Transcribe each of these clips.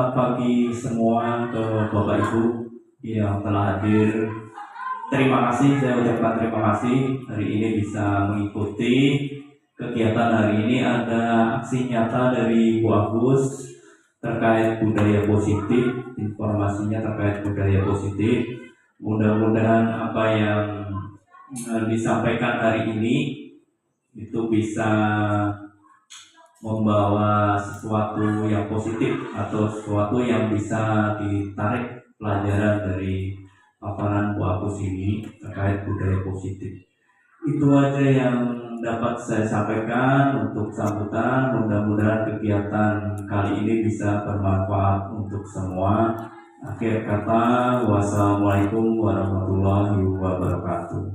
Selamat pagi semua ke Bapak Ibu yang telah hadir. Terima kasih, saya ucapkan terima kasih hari ini bisa mengikuti kegiatan hari ini. Ada aksi nyata dari Bu Agus terkait budaya positif, informasinya terkait budaya positif. Mudah-mudahan apa yang disampaikan hari ini itu bisa membawa sesuatu yang positif atau sesuatu yang bisa ditarik pelajaran dari paparan Bu Agus ini terkait budaya positif. Itu aja yang dapat saya sampaikan untuk sambutan. Mudah-mudahan kegiatan kali ini bisa bermanfaat untuk semua. Akhir kata, wassalamualaikum warahmatullahi wabarakatuh.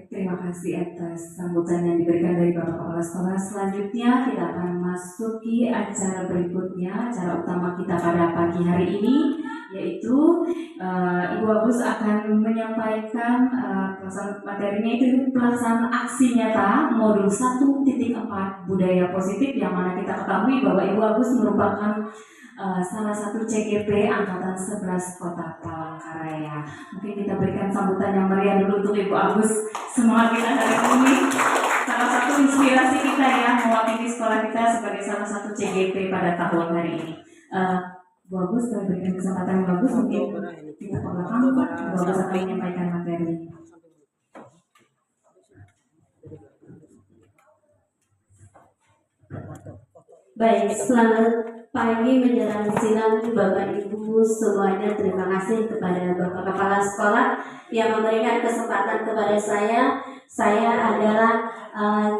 Terima kasih atas sambutan yang diberikan dari Bapak Kepala Sekolah. Selanjutnya kita akan masuki acara berikutnya, acara utama kita pada pagi hari ini, yaitu Ibu Agus akan menyampaikan pelaksanaan materinya, itu pelaksanaan aksi nyata modul 1.4 budaya positif, yang mana kita ketahui bahwa Ibu Agus merupakan salah satu CGP Angkatan 11 Kota Palangkaraya. Mungkin kita berikan sambutan yang meriah dulu untuk Ibu Agus. Semangat kita hari ini, salah satu inspirasi kita ya, mewakili sekolah kita sebagai salah satu CGP pada tahun hari ini. Bu Agus, kami berikan kesempatan yang bagus, mungkin kita ke belakang, Bu Agus akan menyampaikan materi. Baik, selamat pagi menjelang siang Bapak Ibu semuanya. Terima kasih kepada Bapak Kepala Sekolah yang memberikan kesempatan kepada saya. Saya adalah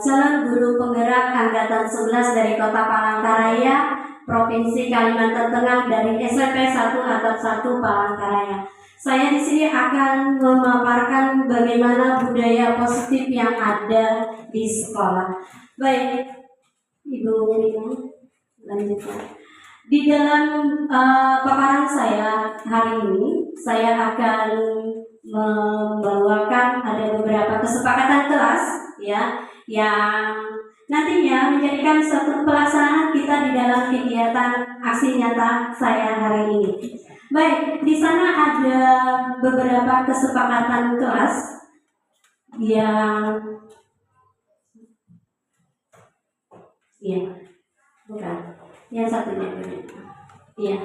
calon guru penggerak Angkatan 11 dari Kota Palangkaraya, Provinsi Kalimantan Tengah, dari SMP 1 Atap 1 Palangkaraya. Saya di sini akan memaparkan bagaimana budaya positif yang ada di sekolah. Baik, Ibu Rina, lanjutkan. Di dalam paparan saya hari ini, saya akan membawakan ada beberapa kesepakatan kelas ya, yang nantinya menjadikan satu pelaksanaan kita di dalam kegiatan aksi nyata saya hari ini. Baik, di sana ada beberapa kesepakatan kelas yang bukan. Yang satunya ini. Iya.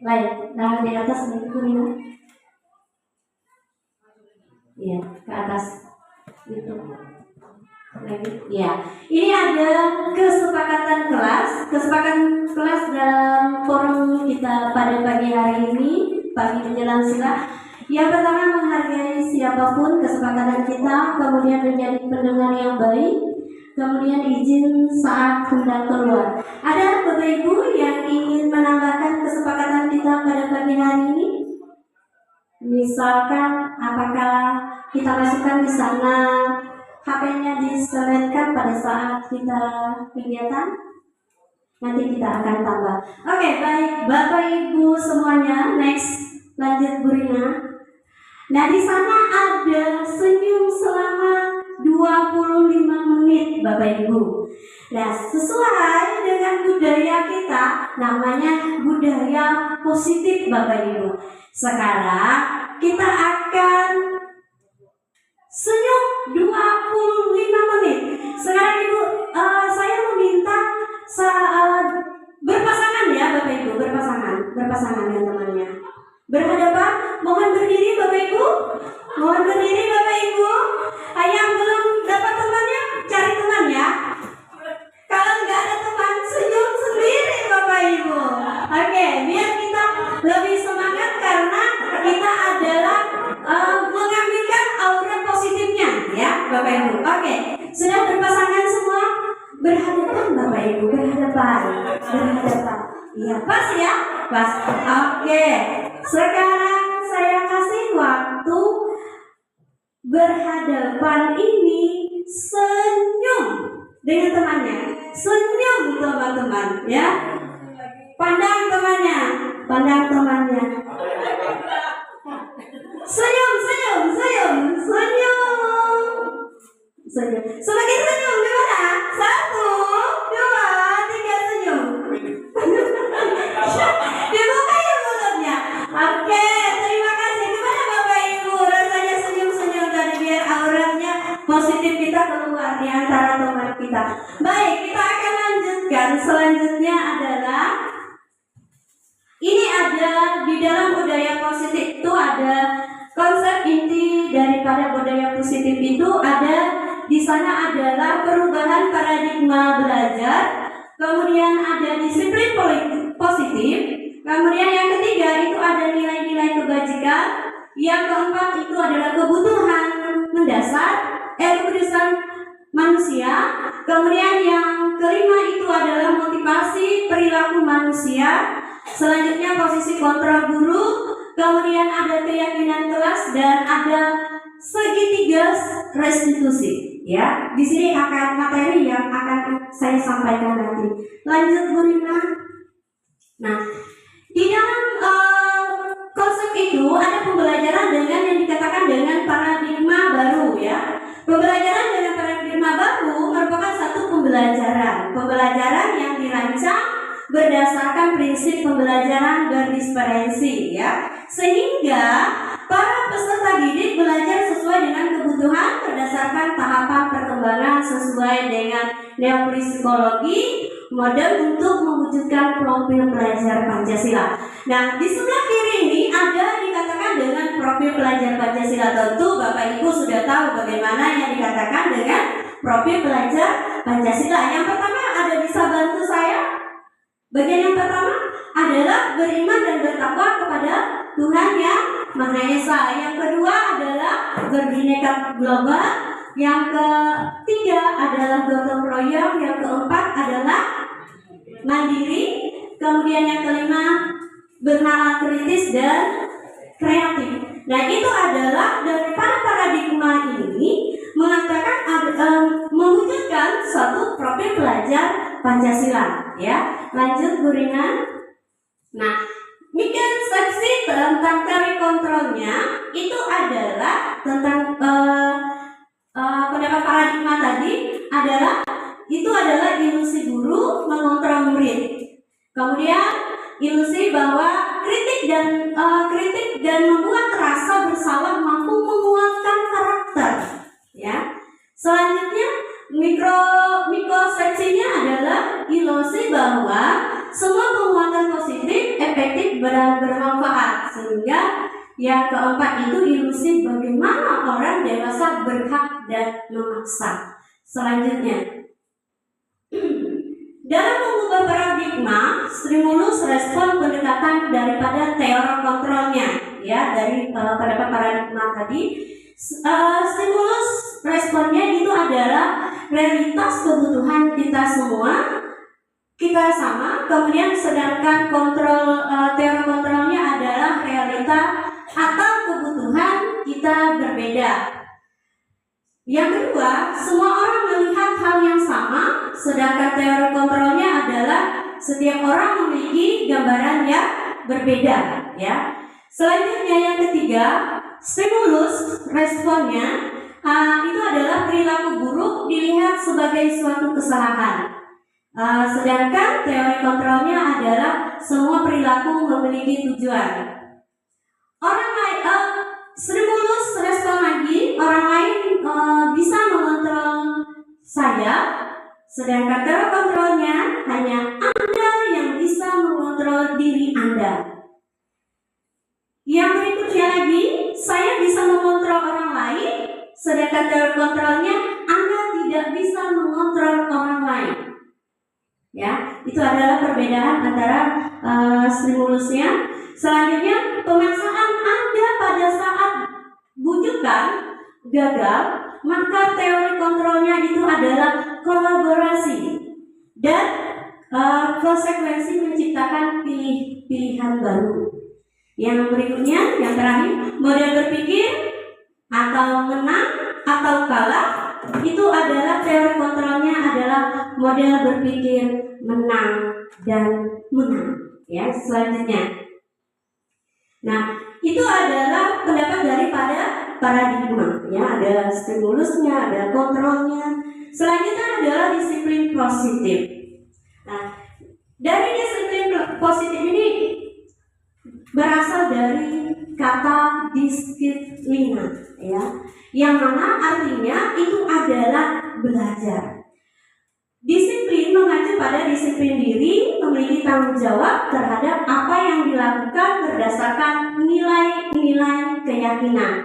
Lain. Tangan di atas ini kuning. Iya, ke atas. Itu. Lagi. Iya. Ini ada kesepakatan kelas dalam forum kita pada pagi hari ini, pagi menjelang siang. Yang pertama, menghargai siapapun kesepakatan kita, kemudian menjadi pendengar yang baik, kemudian izin saat hendak keluar. Ada Bapak Ibu yang ingin menambahkan kesepakatan kita pada pagi hari ini? Misalkan, apakah kita masukkan di sana HP-nya diseletkan pada saat kita kegiatan? Nanti kita akan tambah. Oke, baik Bapak Ibu semuanya. Next, lanjut Bu Rina. Nah, di sana ada senyum selama 25 menit Bapak Ibu. Nah, sesuai dengan budaya kita, namanya budaya positif Bapak Ibu. Sekarang kita akan senyum 25 menit. Sekarang Ibu, saya meminta berpasangan ya Bapak Ibu, berpasangan dengan temannya. Berhadapan, mohon berdiri Bapak Ibu. Mohon berdiri Bapak Ibu. Yang belum dapat temannya, cari teman ya. Kalau nggak ada teman, senyum sendiri Bapak Ibu. Oke, biar kita lebih semangat karena kita adalah mengambilkan aura positifnya ya Bapak Ibu. Oke, sudah berpasangan semua? Berhadapan Bapak Ibu, berhadapan. Iya, pas ya? Pas. Oke, sekarang saya kasih waktu berhadapan ini, senyum dengan temannya, senyum teman-teman ya, pandang temannya, senyum, semakin senyum gimana? 1, 2, 3 senyum. perhatikan selanjutnya adalah ini ada di dalam budaya positif itu ada konsep inti daripada budaya positif itu ada di sana adalah perubahan paradigma belajar, kemudian ada disiplin positif, kemudian yang ketiga itu ada nilai-nilai kebajikan, yang keempat itu adalah kebutuhan mendasar, kebutuhan manusia, kemudian yang kelima itu adalah motivasi perilaku manusia, selanjutnya posisi kontrol guru, kemudian ada keyakinan kelas dan ada segitiga restitusi. Ya, di sini akan materi yang akan saya sampaikan nanti. Lanjut Bu Rina. Nah, di dalam konsep itu ada pembelajaran dengan yang dikatakan dengan paradigma baru ya. Pembelajaran dengan paradigma baru merupakan satu pembelajaran yang dirancang berdasarkan prinsip pembelajaran berdisferensi ya, sehingga para peserta didik belajar sesuai dengan kebutuhan berdasarkan tahapan perkembangan sesuai dengan neopsikologi model untuk mewujudkan profil pelajar Pancasila. Nah, di sebelah kiri ini ada dikatakan dengan profil pelajar Pancasila. Tentu Bapak Ibu sudah tahu bagaimana yang dikatakan dengan profil pelajar Pancasila. Yang pertama ada bisa bantu saya? Bagian yang pertama adalah beriman dan bertakwa kepada Tuhan Yang Maha Esa. Yang kedua adalah berbineka global. Yang ketiga adalah gotong royong. Yang keempat adalah mandiri. Kemudian yang kelima bernalar kritis dan kreatif. Nah, itu adalah dari paradigma ini mengatakan mewujudkan suatu profil pelajar Pancasila ya. Lanjut Bu Rina. Nah, mikir seksi tentang teori kontrolnya itu adalah tentang pendapat paradigma tadi adalah itu adalah ilusi guru mengontrol murid. Kemudian ilusi bahwa kritik dan membuat rasa bersalah mampu menguatkan karakter ya. Selanjutnya mikroseksinya adalah ilusi bahwa semua penguatan positif efektif dan bermanfaat, sehingga yang keempat itu ilusi bagaimana orang dewasa berhak dan memaksa. Selanjutnya dalam mengubah paradigma, stimulus respon pendekatan daripada teori kontrolnya ya, dari pendapat paradigma tadi. Stimulus responnya itu adalah realitas kebutuhan kita semua, kita sama. Kemudian sedangkan teori kontrolnya adalah realita atau kebutuhan kita berbeda. Yang kedua, semua orang melihat hal yang sama, sedangkan teori kontrolnya adalah setiap orang memiliki gambaran yang berbeda ya. Selanjutnya yang ketiga, stimulus responnya itu adalah perilaku buruk dilihat sebagai suatu kesalahan. Sedangkan teori kontrolnya adalah semua perilaku memiliki tujuan. Orang lain stimulus respon lagi, orang lain bisa mengontrol saya, sedangkan teori kontrolnya hanya Anda yang bisa mengontrol diri Anda. Yang berikutnya lagi, saya bisa mengontrol orang lain, sedangkan teori kontrolnya Anda tidak bisa mengontrol orang lain. Ya, itu adalah perbedaan antara stimulusnya. Selanjutnya, pemaksaan Anda pada saat bujukan gagal, maka teori kontrolnya itu adalah kolaborasi dan konsekuensi menciptakan pilihan baru. Yang berikutnya, yang terakhir, model berpikir atau menang atau kalah, itu adalah teori kontrolnya adalah model berpikir menang dan menang. Ya, selanjutnya. Nah, itu adalah pendapat daripada paradigma. Ya, ada stimulusnya, ada kontrolnya. Selanjutnya adalah disiplin positif. Nah, dari disiplin positif ini berasal dari kata disiplina, ya, yang mana artinya itu adalah belajar. Disiplin mengacu kepada disiplin diri, memiliki tanggung jawab terhadap apa yang dilakukan berdasarkan nilai-nilai keyakinan.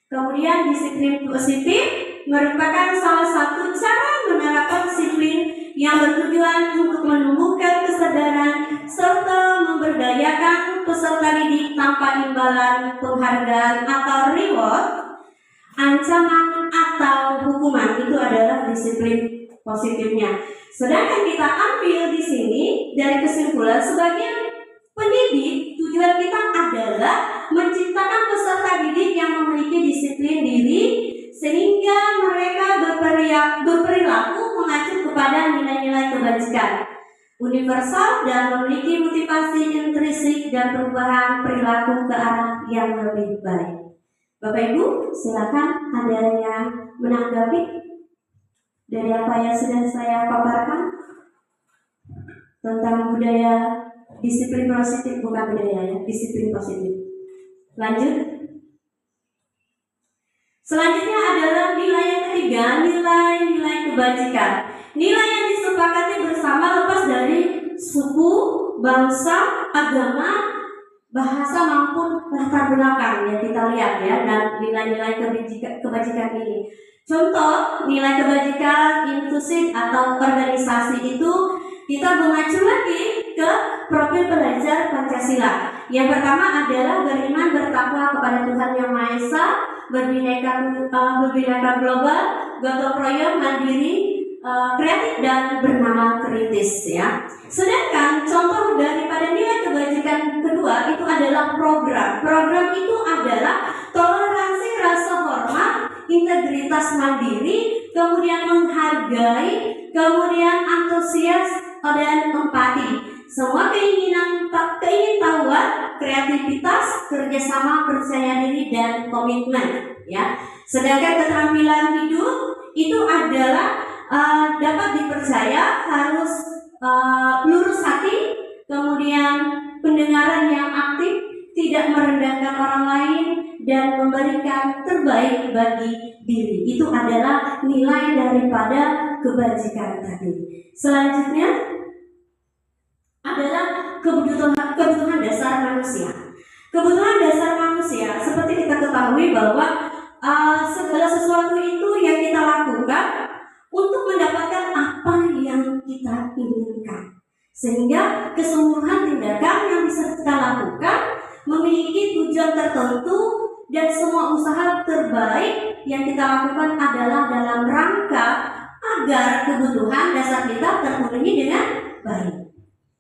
Kemudian disiplin positif merupakan salah satu cara menerapkan disiplin yang bertujuan untuk menumbuhkan kesadaran serta memberdayakan peserta didik tanpa imbalan, penghargaan atau reward, ancaman atau hukuman. Itu adalah disiplin positifnya. Sedangkan kita ambil di sini dari kesimpulan sebagai pendidik, tujuan kita adalah menciptakan peserta didik yang memiliki disiplin diri sehingga mereka berperilaku mengacu kepada nilai-nilai kebajikan universal dan memiliki motivasi intrinsik dan perubahan perilaku ke arah yang lebih baik. Bapak Ibu, silakan ada yang menanggapi dari apa yang sudah saya paparkan tentang budaya disiplin positif, bukan budaya ya, disiplin positif. Lanjut. Selanjutnya adalah nilai yang ketiga, nilai-nilai kebajikan. Nilai yang disepakati bersama lepas dari suku, bangsa, agama, bahasa maupun latar belakang yang kita lihat ya, dan nilai-nilai kebajikan ini. Contoh nilai kebajikan inklusif atau organisasi itu kita mengacu lagi ke profil pelajar Pancasila. Yang pertama adalah beriman bertakwa kepada Tuhan Yang Maha Esa, berbineka global, gotong royong, mandiri, kreatif dan bernama kritis ya. Sedangkan contoh daripada nilai kebajikan kedua itu adalah program. Program itu adalah toleransi, rasa hormat, integritas mandiri, kemudian menghargai, kemudian antusias dan empati. Semua keingintahuan, kreativitas, kerjasama, percaya diri dan komitmen ya. Sedangkan keterampilan hidup itu adalah dapat dipercaya, harus lurus hati, kemudian pendengaran yang aktif, tidak merendahkan orang lain, dan memberikan terbaik bagi diri. Itu adalah nilai daripada kebajikan tadi. Selanjutnya adalah kebutuhan dasar manusia. Kebutuhan dasar manusia, seperti kita ketahui bahwa segala sesuatu itu yang kita lakukan untuk mendapatkan apa yang kita inginkan. Sehingga keseluruhan tindakan yang bisa kita lakukan memiliki tujuan tertentu dan semua usaha terbaik yang kita lakukan adalah dalam rangka agar kebutuhan dasar kita terpenuhi dengan baik.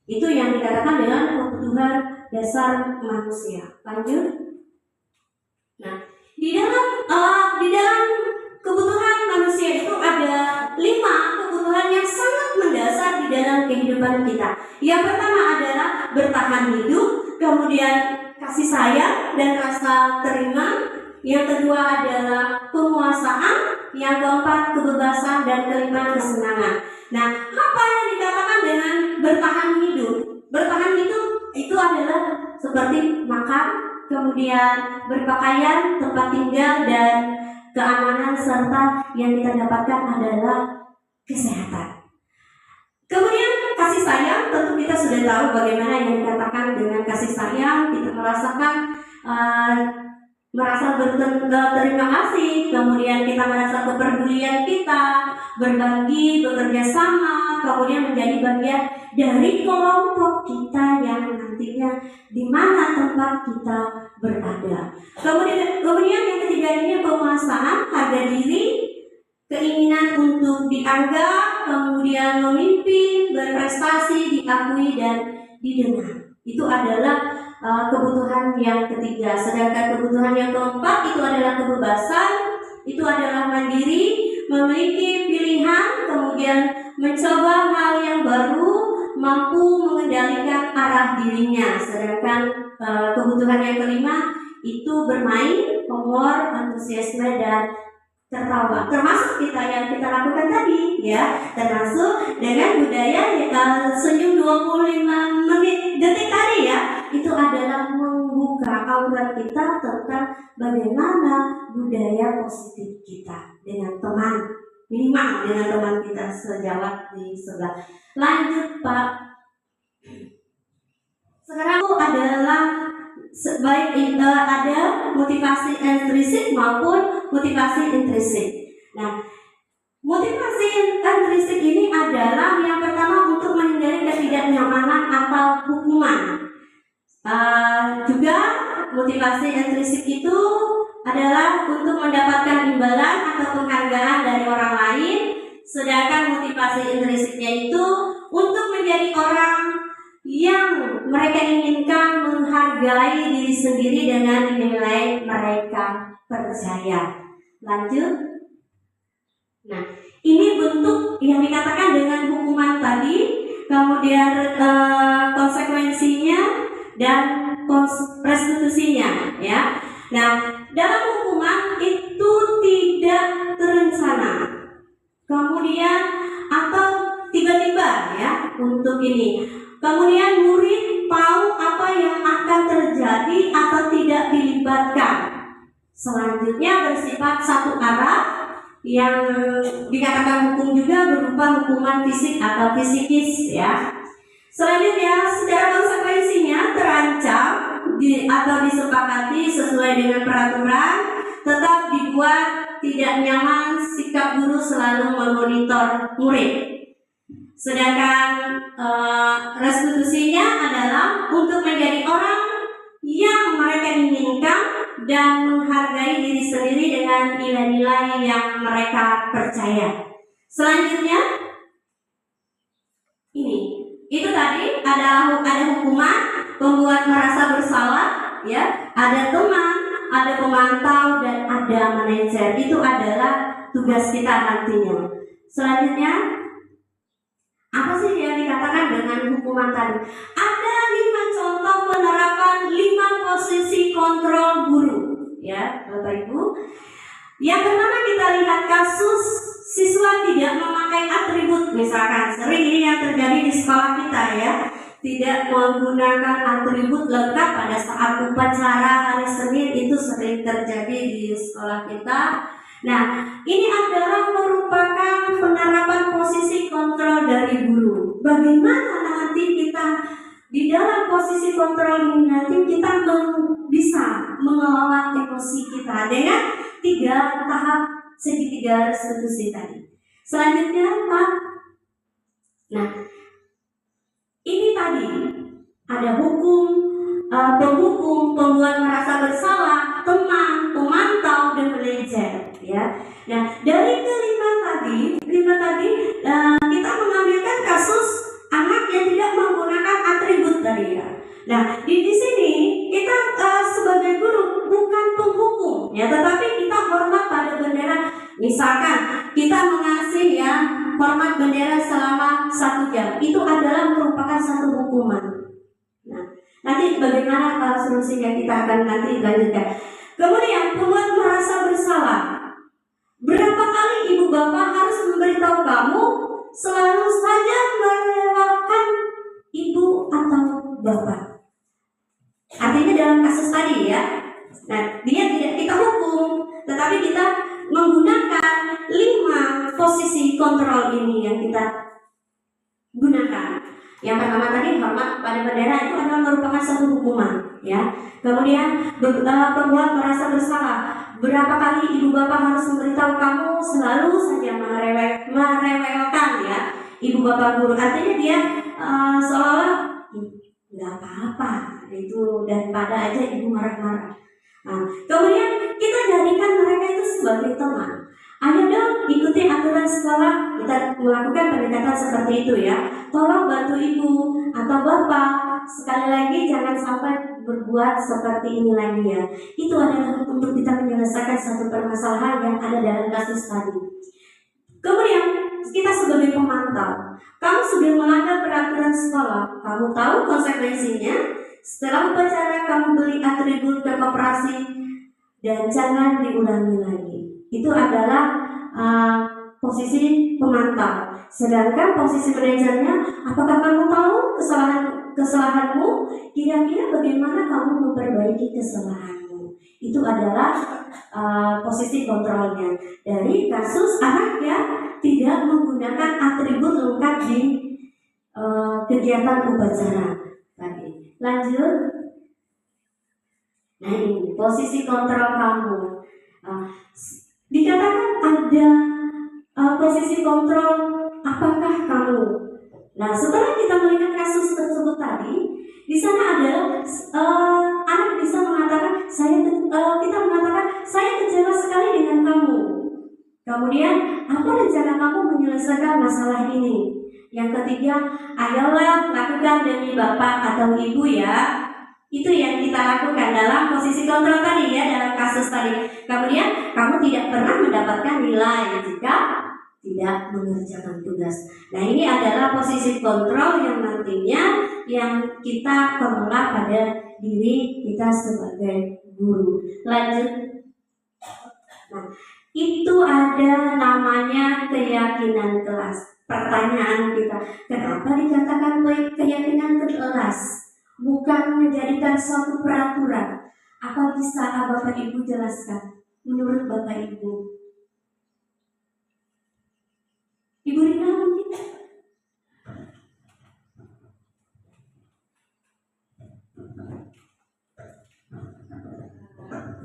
Itu yang dikatakan dengan kebutuhan dasar manusia. Lanjut. Nah, di dalam kebutuhan manusia itu ada 5 kebutuhan yang sangat mendasar di dalam kehidupan kita. Yang pertama adalah bertahan hidup, kemudian kasih sayang dan rasa terima. Yang kedua adalah penguasaan, yang keempat kebebasan, dan kelima kesenangan. Nah, apa yang dikatakan dengan bertahan hidup? Bertahan hidup itu adalah seperti makan, kemudian berpakaian, tempat tinggal, dan keamanan, serta yang kita dapatkan adalah kesehatan. Kemudian kasih sayang, tentu kita sudah tahu bagaimana yang dikatakan dengan kasih sayang. Kita merasa berterima kasih, kemudian kita merasa kepedulian kita, berbagi, bekerja sama, kemudian menjadi bagian dari kelompok kita yang nantinya di mana tempat kita berada. Kemudian yang ketiga ini penguasaan, harga diri, keinginan untuk dianggap, kemudian memimpin, berprestasi, diakui dan didengar. Itu adalah kebutuhan yang ketiga. Sedangkan kebutuhan yang keempat itu adalah kebebasan, itu adalah mandiri, memiliki pilihan, kemudian mencoba hal yang baru, mampu mengendalikan arah dirinya. Sedangkan kebutuhan yang kelima itu bermain, humor, antusiasme dan tertawa. Termasuk yang kita lakukan tadi ya, termasuk dengan budaya senyum 25 detik tadi ya. Itu adalah membuka aura kita tentang bagaimana budaya positif kita dengan teman, minimal dengan teman kita sejawat di sebelah. Lanjut Pak. Sekarang itu adalah baik ada motivasi intrinsik maupun motivasi intrinsik. Nah, motivasi intrinsik ini adalah yang pertama untuk menghindari ketidaknyamanan atau hukuman. Juga motivasi intrinsik itu adalah untuk mendapatkan imbalan atau penghargaan dari orang lain, sedangkan motivasi intrinsiknya itu untuk menjadi orang yang mereka inginkan menghargai diri sendiri dengan nilai mereka percaya. Lanjut. Nah, ini bentuk yang dikatakan dengan hukuman tadi, kemudian konsekuensinya dan restitusinya, ya. Nah, dalam hukuman itu tidak terencana, kemudian atau tiba-tiba, ya, untuk ini. Kemudian murid tahu apa yang akan terjadi atau tidak dilibatkan. Selanjutnya bersifat satu arah, yang dikatakan hukum juga berupa hukuman fisik atau fisikis, ya. Selanjutnya secara konsekuensinya terancam atau disepakati sesuai dengan peraturan, tetap dibuat tidak nyaman sikap guru selalu memonitor murid. Sedangkan restitusinya adalah untuk menjadi orang yang mereka inginkan dan menghargai diri sendiri dengan nilai-nilai yang mereka percaya. Selanjutnya itu tadi ada hukuman, membuat merasa bersalah, ya, ada teman, ada pemantau, dan ada manajer. Itu adalah tugas kita nantinya. Selanjutnya, apa sih yang dikatakan dengan hukuman tadi? Ada 5 contoh penerapan 5 posisi kontrol guru, ya, Bapak Ibu. Yang pertama kita lihat kasus siswa tidak memakai atribut, misalkan sering ini yang terjadi di sekolah kita, ya, tidak menggunakan atribut lengkap pada saat upacara hari Senin, itu sering terjadi di sekolah kita. Nah, ini adalah merupakan penerapan posisi kontrol dari guru. Bagaimana nanti kita di dalam posisi kontrol ini nanti kita bisa mengelola emosi kita dengan 3 tahap segitiga restitusi tadi. Selanjutnya, Pak. Nah, ini tadi ada hukum, penghukum, pembuat merasa bersalah, teman, pemantau, dan manajer, ya. Nah, dari kelima tadi kita mengambilkan kasus anak yang tidak menggunakan atribut tadi, ya. Nah, di sini kita sebagai guru bukan penghukum, ya, tetapi kita hormat pada bendera. Misalkan kita mengasih, ya, hormat bendera selama 1 jam, itu adalah merupakan satu hukuman. Nah, nanti bagaimana solusinya kita akan nanti lanjutkan. Kemudian pembuat merasa bersalah. Berapa kali ibu bapak harus memberitahu kamu selalu saja melewatkan ibu atau bapak? Artinya dalam kasus tadi, ya. Nah, dia tidak kita hukum, tetapi kita menggunakan 5 posisi kontrol ini yang kita gunakan. Yang pertama tadi hormat pada bendera itu adalah merupakan satu hukuman, ya. Kemudian pembuat merasa bersalah. Berapa kali ibu bapak harus memberitahu kamu selalu saja merewelkan, ya, ibu bapak guru. Artinya dia seolah nggak apa-apa itu, daripada aja ibu marah-marah. Nah, kemudian kita jadikan mereka itu sebagai teman. Ayo dong ikuti aturan sekolah. Kita melakukan pendekatan seperti itu, ya. Tolong bantu ibu atau bapak. Sekali lagi jangan sampai berbuat seperti ini lagi, ya. Itu adalah untuk kita menyelesaikan satu permasalahan yang ada dalam kasus tadi. Kemudian kita sebagai pemantau, kamu sudah melanggar peraturan sekolah, kamu tahu konsekuensinya. Setelah upacara kamu beli atribut ke koperasi dan jangan diulangi lagi. Itu adalah posisi pemantau. Sedangkan posisi manajernya, apakah kamu tahu kesalahanmu? Kira-kira bagaimana kamu memperbaiki kesalahanmu? Itu adalah posisi kontrolnya dari kasus anak yang tidak menggunakan atribut lengkap di kegiatan upacara tadi. Lanjut. Nah, ini posisi kontrol kamu. Dikatakan ada posisi kontrol apakah kamu. Nah, setelah kita melihat kasus tersebut tadi, di sana ada anak bisa mengatakan kita mengatakan saya kecewa sekali dengan kamu. Kemudian apa rencana kamu menyelesaikan masalah ini? Yang ketiga, ayolah lakukan demi bapak atau ibu ya. Itu yang kita lakukan dalam posisi kontrol tadi ya, dalam kasus tadi. Kemudian kamu tidak pernah mendapatkan nilai jika tidak mengerjakan tugas. Nah, ini adalah posisi kontrol yang nantinya yang kita kelola pada diri kita sebagai guru. Lanjut. Nah, itu ada namanya keyakinan kelas. Pertanyaan kita, kenapa dikatakan keyakinan kelas? Bukan menjadikan suatu peraturan. Apa bisa Bapak Ibu jelaskan menurut Bapak Ibu? Ibu Rina mungkin?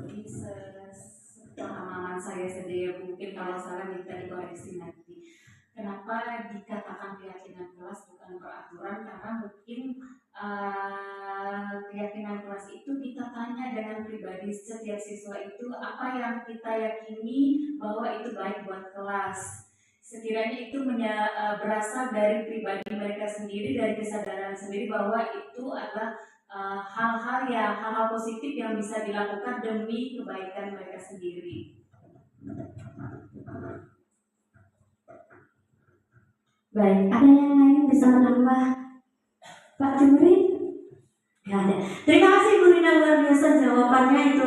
Ini sepemahaman saya sendiri, mungkin kalau salah minta dikoreksi nanti. Kenapa dikatakan keyakinan kelas bukan peraturan? Karena mungkin keyakinan kelas itu kita tanya dengan pribadi setiap siswa itu apa yang kita yakini bahwa itu baik buat kelas. Sekiranya itu berasal dari pribadi mereka sendiri, dari kesadaran sendiri bahwa itu adalah hal-hal positif yang bisa dilakukan demi kebaikan mereka sendiri. Baik, ada yang lain bisa menambah? Pak Jumri? Ya ada. Terima kasih Bu Rina, luar biasa jawabannya. Itu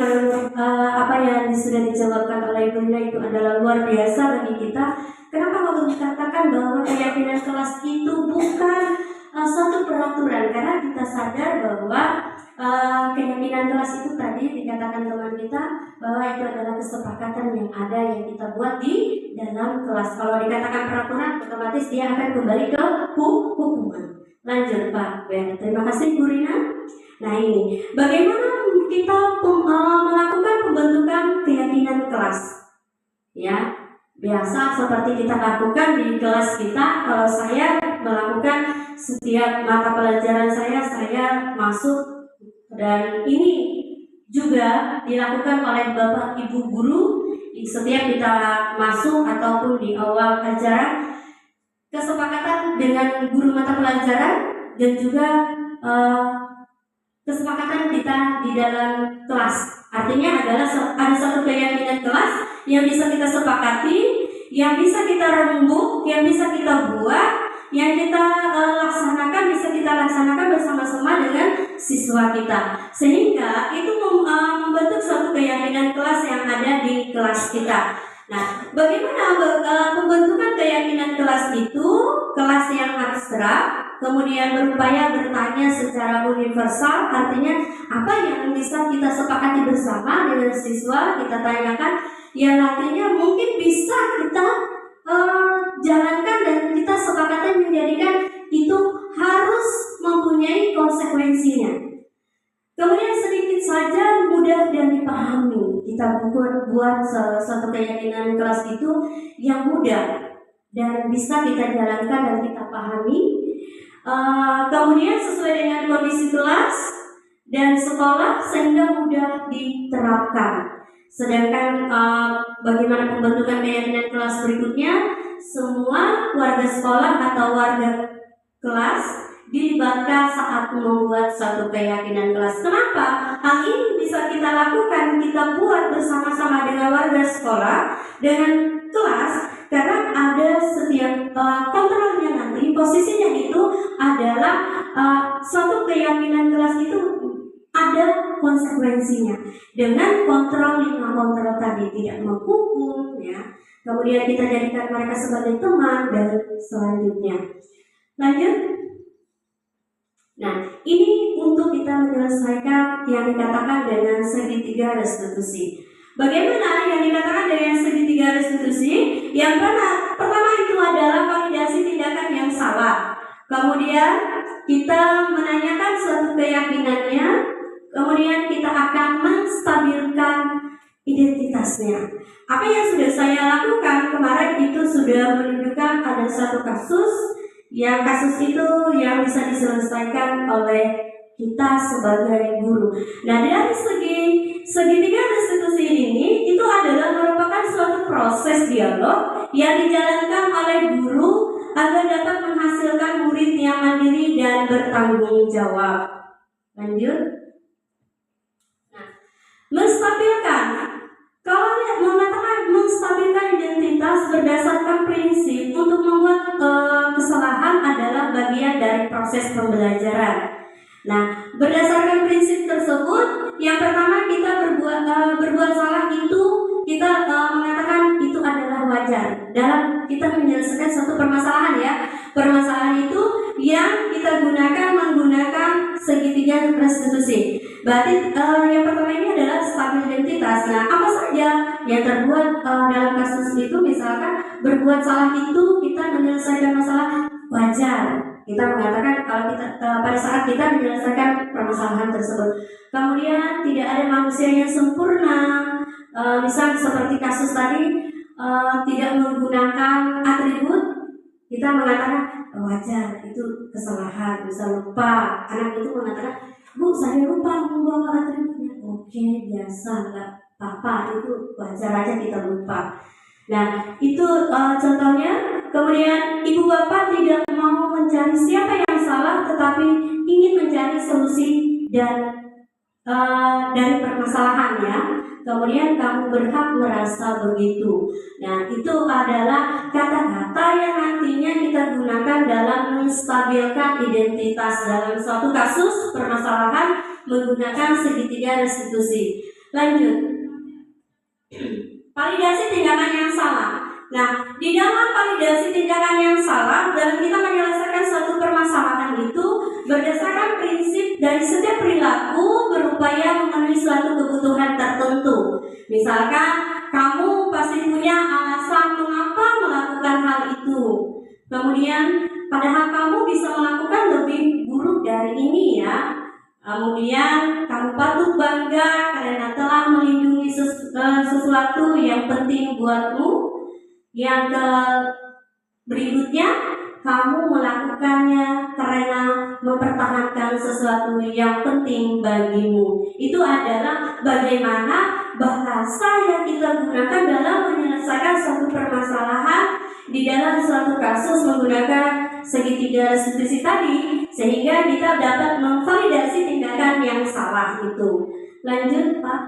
apa yang sudah dijawabkan oleh Bu Rina itu adalah luar biasa bagi kita. Kenapa kalau dikatakan bahwa keyakinan kelas itu bukan suatu peraturan? Karena kita sadar bahwa keyakinan kelas itu tadi dikatakan teman kita bahwa itu adalah kesepakatan yang ada yang kita buat di dalam kelas. Kalau dikatakan peraturan, otomatis dia akan kembali ke hukuman. Lanjut Pak Ben. Terima kasih Bu Rina. Nah ini, bagaimana kita melakukan pembentukan keyakinan kelas? Ya, biasa seperti kita lakukan di kelas kita. Kalau saya melakukan setiap mata pelajaran saya masuk, dan ini juga dilakukan oleh Bapak Ibu guru setiap kita masuk ataupun di awal acara. Kesepakatan dengan guru mata pelajaran dan juga kesepakatan kita di dalam kelas. Artinya adalah ada satu keyakinan kelas yang bisa kita sepakati, yang bisa kita rembuk, yang bisa kita buat, yang kita bisa kita laksanakan bersama-sama dengan siswa kita. Sehingga itu membentuk suatu keyakinan kelas yang ada di kelas kita. Nah, bagaimana pembentukan keyakinan kelas itu? Kelas yang abstrak, kemudian berupaya bertanya secara universal, artinya apa yang bisa kita sepakati bersama dengan siswa, kita tanyakan, yang nantinya mungkin bisa kita jalankan dan kita sepakati menjadikan itu harus mempunyai konsekuensinya. Kemudian sedikit saja mudah dan dipahami. Kita buat suatu keyakinan kelas itu yang mudah dan bisa kita jalankan dan kita pahami. Kemudian sesuai dengan kondisi kelas dan sekolah sehingga mudah diterapkan. Sedangkan bagaimana pembentukan keyakinan kelas berikutnya, semua warga sekolah atau warga kelas dilibatkan saat membuat suatu keyakinan kelas. Kenapa? Hal ini bisa kita lakukan, kita buat bersama-sama dengan warga sekolah, dengan kelas, karena ada setiap kontrolnya nanti, posisinya itu adalah suatu keyakinan kelas itu ada konsekuensinya. Dengan kontrol 5 kontrol tadi, tidak menghukum, ya. Kemudian kita jadikan mereka sebagai teman dan selanjutnya. Lanjut. Nah, ini untuk kita menyelesaikan yang dikatakan dengan segitiga restitusi. Bagaimana yang dikatakan dengan segitiga restitusi? Yang pertama itu adalah validasi tindakan yang salah. Kemudian kita menanyakan suatu keyakinannya, kemudian kita akan menstabilkan identitasnya. Apa yang sudah saya lakukan kemarin itu sudah menunjukkan ada satu kasus itu yang bisa diselesaikan oleh kita sebagai guru. Nah, dari segitiga restitusi ini itu adalah merupakan suatu proses dialog yang dijalankan oleh guru agar dapat menghasilkan murid yang mandiri dan bertanggung jawab. Lanjut. Nah, menstabilkan. Kalau mengatakan menstabilkan identitas berdasarkan prinsip untuk membuat kesalahan adalah bagian dari proses pembelajaran. Nah, berdasarkan prinsip tersebut, yang pertama kita berbuat salah itu kita mengatakan itu adalah wajar dalam kita menyelesaikan suatu permasalahan ya. Permasalahan itu yang kita menggunakan segitiga restitusi. Berarti yang pertama ini adalah stabil identitas. Nah, apa saja yang terbuat dalam kasus itu? Misalkan berbuat salah itu kita menyelesaikan masalah wajar. Kita mengatakan kalau kita pada saat kita menyelesaikan permasalahan tersebut. Kemudian tidak ada manusia yang sempurna. Misal seperti kasus tadi tidak menggunakan atribut, kita mengatakan wajar itu kesalahan. Bisa lupa. Anak itu mengatakan, Bu, saya lupa membawa atributnya. Oke, biasa, nggak apa-apa, itu wajar aja kita lupa. Nah, itu contohnya. Kemudian ibu bapak tidak mau mencari siapa yang salah, tetapi ingin mencari solusi dan dari permasalahannya. Kemudian kamu berhak merasa begitu. Nah, itu adalah kata-kata yang nantinya kita gunakan dalam menstabilkan identitas dalam suatu kasus permasalahan menggunakan segitiga restitusi. Lanjut. Validasi tindakan yang salah. Nah, di dalam validasi tindakan yang salah, dalam kita menyelesaikan suatu permasalahan itu berdasarkan prinsip dari setiap perilaku berupaya memenuhi suatu kebutuhan tertentu. Misalkan kamu pasti punya alasan mengapa melakukan hal itu. Kemudian padahal kamu bisa melakukan lebih buruk dari ini ya. Kemudian kamu patut bangga karena telah melindungi sesuatu yang penting buatmu. Yang berikutnya, kamu melakukannya karena mempertahankan sesuatu yang penting bagimu. Itu adalah bagaimana bahasa yang kita gunakan dalam menyelesaikan suatu permasalahan di dalam suatu kasus menggunakan segitiga restitusi tadi, sehingga kita dapat memvalidasi tindakan yang salah itu. Lanjut, Pak.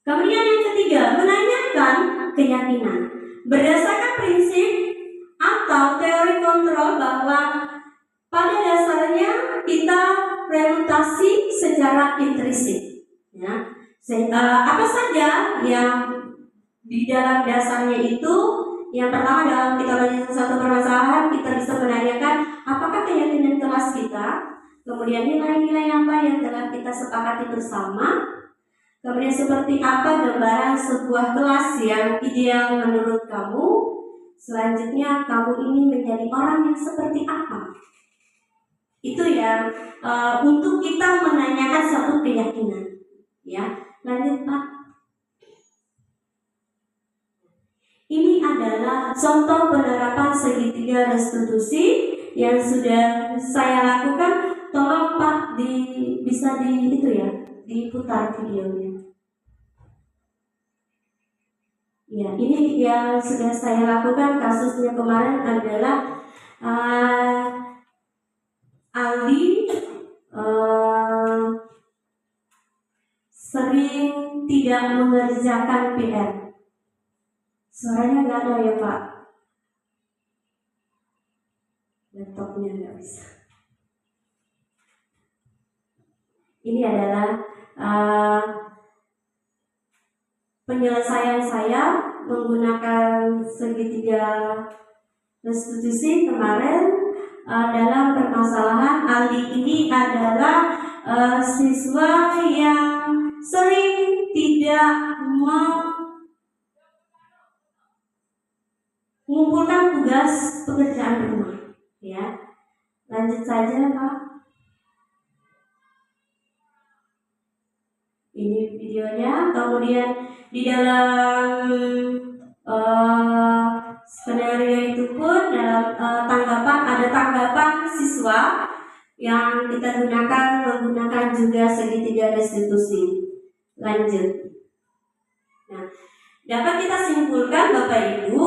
Kemudian yang ketiga, menanyakan keyakinan. Berdasarkan prinsip atau teori kontrol bahwa pada dasarnya kita reputasi secara intrinsik. Ya. Apa saja yang di dalam dasarnya itu? Yang pertama, dalam kita menyelesaikan suatu permasalahan, kita bisa menanyakan apakah keyakinan kelas kita, kemudian nilai-nilai apa yang telah kita sepakati bersama. Kemudian seperti apa gambaran sebuah kelas yang ideal menurut kamu? Selanjutnya kamu ingin menjadi orang yang seperti apa? Itu yang untuk kita menanyakan satu keyakinan. Ya, lanjut Pak. Ini adalah contoh penerapan segitiga restitusi yang sudah saya lakukan. Tolong Pak bisa diputar videonya. Ya, ini yang sudah saya lakukan kasusnya kemarin adalah Aldi sering tidak mengerjakan PR. Suaranya nggak ada ya Pak? Laptopnya nggak bisa. Ini adalah penyelesaian saya menggunakan segitiga restitusi kemarin. dalam permasalahan. Aldi ini adalah siswa yang sering tidak mengumpulkan tugas pekerjaan rumah. Ya, lanjut saja Pak. Ini videonya. Kemudian di dalam skenario itu pun dalam ada tanggapan siswa yang kita menggunakan juga segitiga restitusi. Lanjut. Nah, dapat kita simpulkan Bapak Ibu,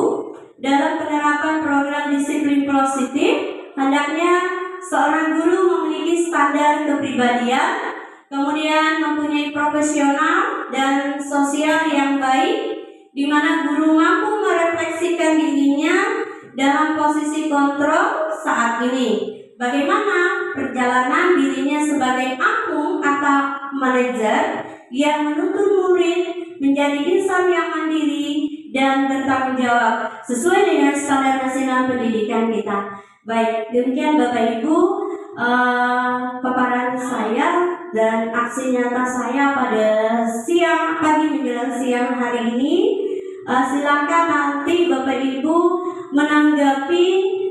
dalam penerapan program disiplin positif, hendaknya seorang guru memiliki standar kepribadian, kemudian mempunyai profesional dan sosial yang baik, di mana guru mampu merefleksikan dirinya dalam posisi kontrol saat ini. Bagaimana perjalanan dirinya sebagai akung atau manajer yang menuntun murid menjadi insan yang mandiri dan bertanggung jawab sesuai dengan standar nasional pendidikan kita. Baik, demikian Bapak Ibu paparan saya dan aksi nyata saya pada pagi menjelang siang hari ini. Silakan nanti Bapak Ibu menanggapi,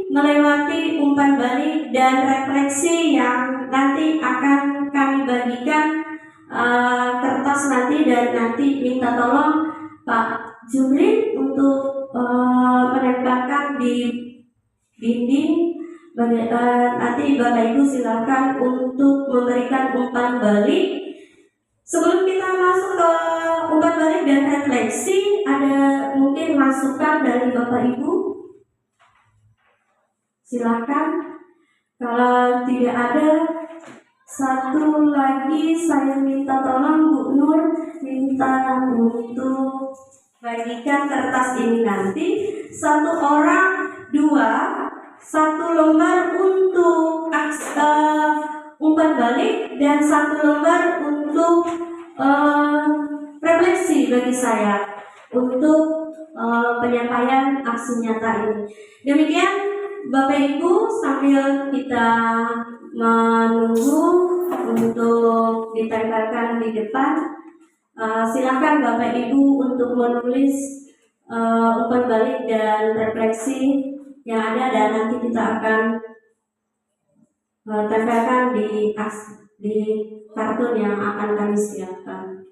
melewati umpan balik dan refleksi yang nanti akan kami bagikan kertas nanti, dan nanti minta tolong Pak Jumrin untuk menempelkan di dinding. Nanti Bapak Ibu silakan untuk memberikan umpan balik. Sebelum kita masuk ke umpan balik dan refleksi, ada mungkin masukan dari Bapak Ibu? Silakan. Kalau tidak ada, satu lagi saya minta tolong Bu Nur, minta untuk bagikan kertas ini nanti. Satu orang 2, satu lembar untuk umpan balik dan satu lembar untuk refleksi bagi saya untuk penyampaian aksi nyata ini. Demikian Bapak Ibu, sambil kita menunggu untuk ditempelkan di depan, silakan Bapak Ibu untuk menulis umpan balik dan refleksi yang ada, dan nanti kita akan tempelkan di kartun yang akan kami siapkan.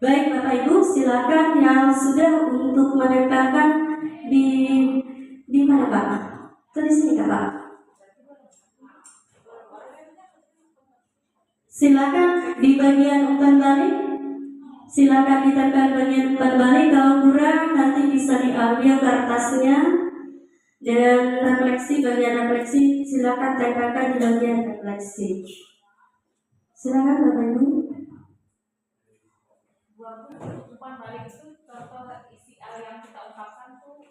Baik Bapak Ibu, silakan yang sudah untuk menempelkan di mana Pak? Di sini Kak Pak. Silakan di bagian umpan balik. Silakan ditempel bagian umpan balik. Kalau kurang nanti bisa diambil kertasnya. Dan refleksi, bagian refleksi silakan tempelkan di bagian refleksi. Silakan Bapak Ibu. Umpan balik itu contoh isi yang kita ungkapkan tuh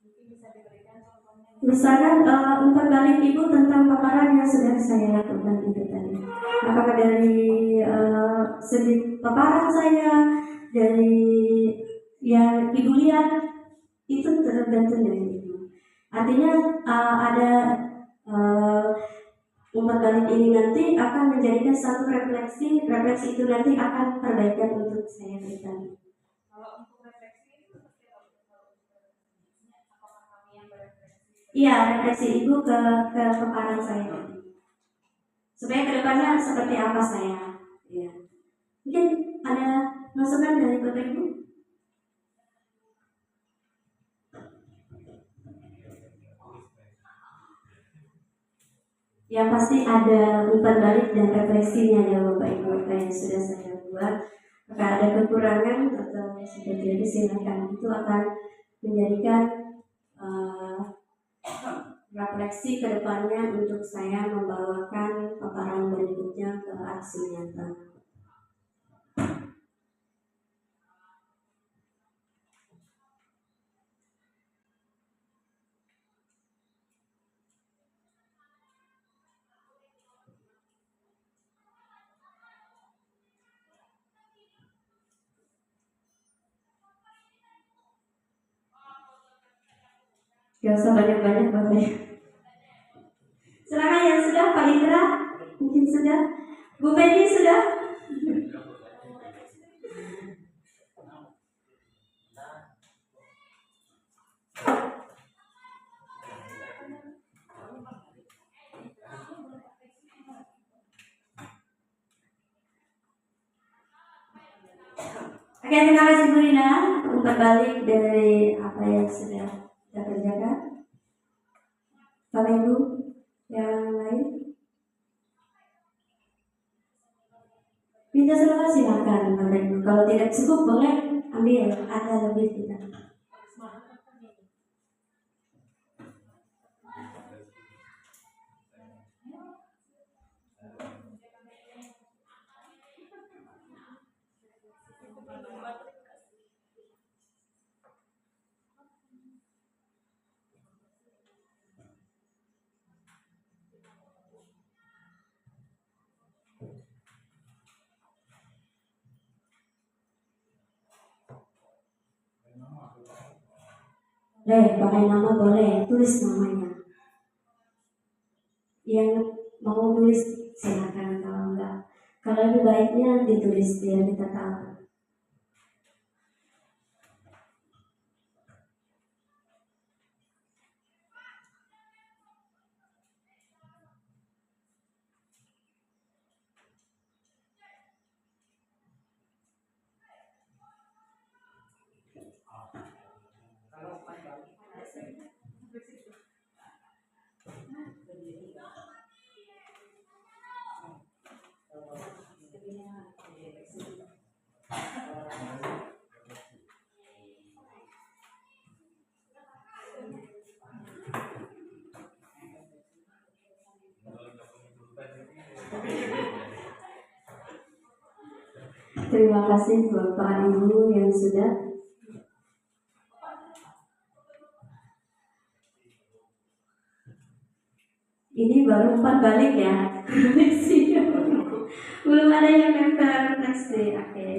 mungkin bisa diberikan contohnya. Misalkan umpan balik Ibu tentang paparan yang sudah saya lakukan itu tadi. Apakah dari segi paparan saya, dari yang Ibu lihat, itu tergantung dari Ibu. Artinya ada umpan balik ini nanti akan menjadikan satu refleksi itu nanti akan perbaikan untuk saya berikan. Kalau untuk refleksi itu seperti apakah kami yang berefleksi? Iya, refleksi Ibu ke paparan saya tadi. Supaya kedepannya seperti apa saya. Ya. Mungkin ada masukan Yang pasti ada umpan balik dan refleksinya ya Bapak Ibu, apa yang sudah saya buat. Jika ada kekurangan atau sudah jadi silakan, itu akan menjadikan refleksi ke depannya untuk saya membawakan paparan berikutnya ke aksi nyata. Gak usah banyak-banyak Bapak ya. Silakan yang sudah, Pak Indra, mungkin sudah, Bu Medi sudah. Oke, terima kasih Bu Rina. Umpan balik dari apa yang sudah kita kerjakan. Bapak Ibu yang lain, minta saluran silakan Bapak Ibu. Kalau tidak cukup boleh ambil, ada lebih kita. Pakai nama boleh, tulis namanya. Yang mau tulis silakan, kalau enggak, kalau lebih baiknya ditulis biar kita tahu. Terima kasih Bapak Ibu yang sudah. Ini baru umpan balik ya. Belum ada yang nempel refleksi. Oke.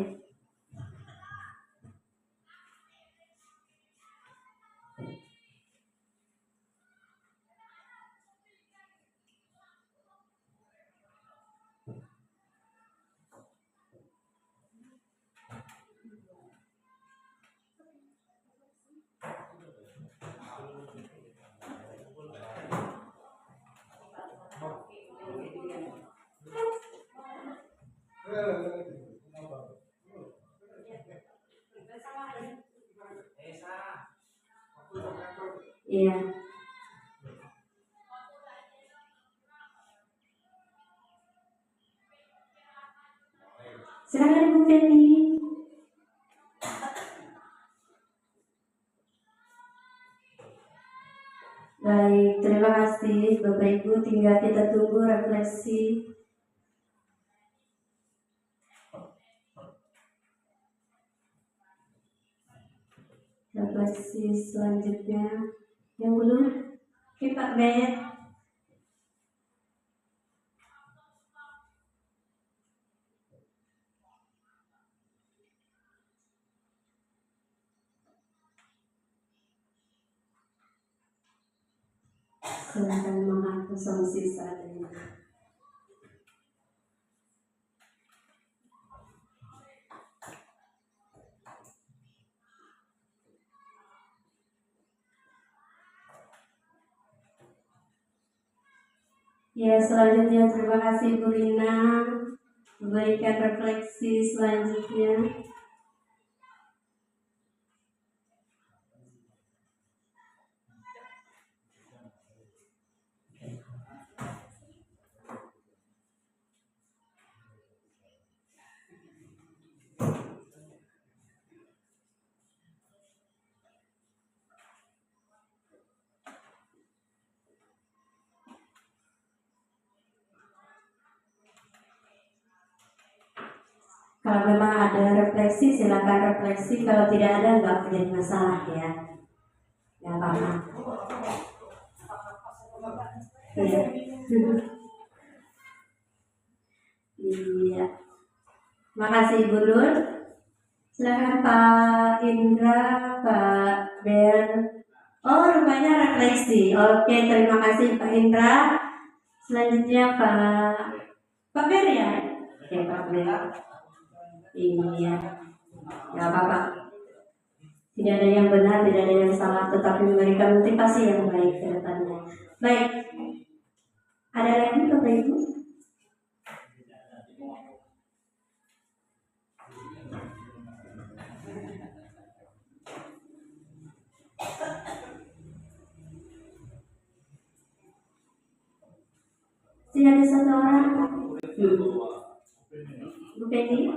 Iya. Silakan Bu Feni. Baik, terima kasih Bapak Ibu. Tinggal kita tunggu refleksi. Refleksi selanjutnya yang belum kita bayar. Silakan mengaku solusi seadanya. Ya, selanjutnya terima kasih Bu Rina. Berikan refleksi selanjutnya. Kalau memang ada refleksi, silakan refleksi. Kalau tidak ada, nggak menjadi masalah ya. Ya apa-apa. Iya. Iya. Makasih Ibu Nur. Silakan Pak Indra, Pak Ber. Oh, rupanya refleksi. Oke, terima kasih Pak Indra. Selanjutnya Pak Ber ya. Oke, Pak Ber. Iya. Ya apa-apa. Tidak ada yang benar, tidak ada yang salah, tetapi memberikan motivasi yang baik ke depannya. Baik. Ada lagi Bapak Ibu? Tidak ada satu orang. Bu Penny.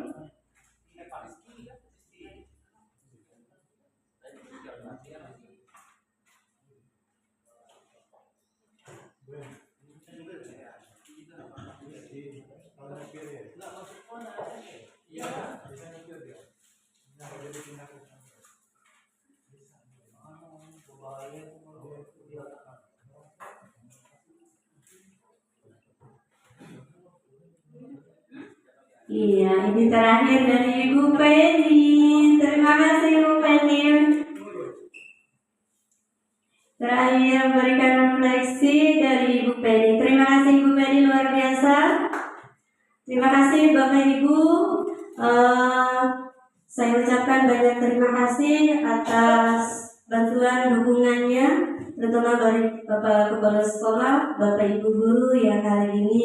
Iya, ini terakhir dari Ibu Penny. Terima kasih Ibu Penny. Terakhir berikan refleksi dari Ibu Penny. Terima kasih Ibu Penny, luar biasa. Terima kasih Bapak Ibu. Saya ucapkan banyak terima kasih atas bantuan dukungannya, terutama dari Bapak Kepala Sekolah, Bapak Ibu Guru yang hari ini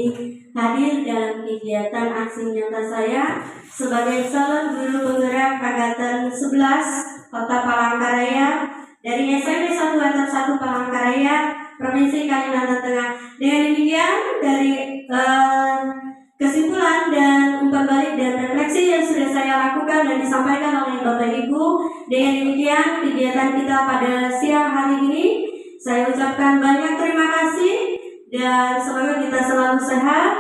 hadir dalam kegiatan aksi nyata saya sebagai calon guru penggerak angkatan 11 Kota Palangkaraya dari SMP 1 Atap 1 Palangkaraya, Provinsi Kalimantan Tengah. Dengan demikian, dari kesimpulan dan umpan balik dan refleksi yang sudah saya lakukan dan disampaikan oleh Bapak Ibu, dengan demikian kegiatan kita pada siang hari ini saya ucapkan banyak terima kasih dan semoga kita selalu sehat,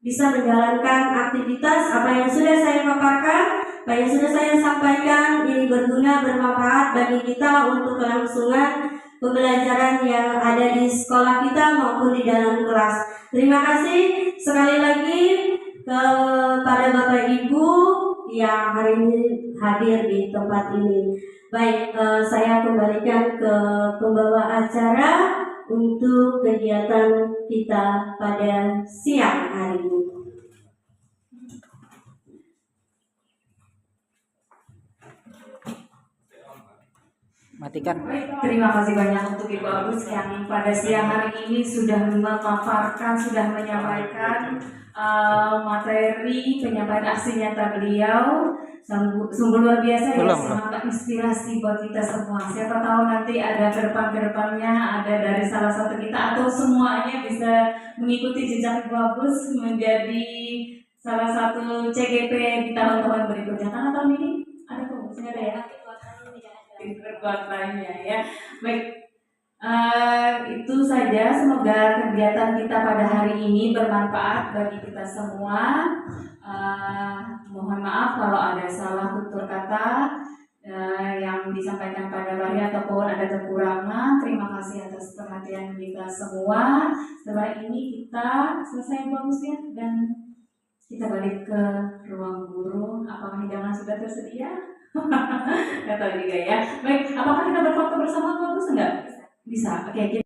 bisa menjalankan aktivitas apa yang sudah saya paparkan, apa yang sudah saya sampaikan ini berguna, bermanfaat bagi kita untuk kelangsungan pembelajaran yang ada di sekolah kita maupun di dalam kelas. Terima kasih sekali lagi kepada Bapak Ibu yang hari ini hadir di tempat ini. Baik, saya kembalikan ke pembawa acara untuk kegiatan kita pada siang hari ini. Matikan. Terima kasih banyak untuk Ibu Agus yang pada siang hari ini sudah memaparkan, sudah menyampaikan materi penyampaian aksi nyata beliau. Sungguh luar biasa ya, semangat inspirasi buat kita semua. Siapa tahu nanti ada kedepannya ada dari salah satu kita atau semuanya bisa mengikuti jejak Ibu Agus menjadi salah satu CGP di tahun-tahun berikutnya. Karena tahun ini ada kok, ada ya. Kekuatannya ya. Baik, itu saja. Semoga kegiatan kita pada hari ini bermanfaat bagi kita semua. Mohon maaf kalau ada salah tutur kata yang disampaikan pada hari ataupun ada kekurangan. Terima kasih atas perhatian kita semua. Setelah ini kita selesai bagusnya dan kita balik ke ruang guru. Apakah hidangan sudah tersedia? Nggak tahu juga ya. Baik, apakah kita berfoto bersama bagus enggak? Bisa. Oke.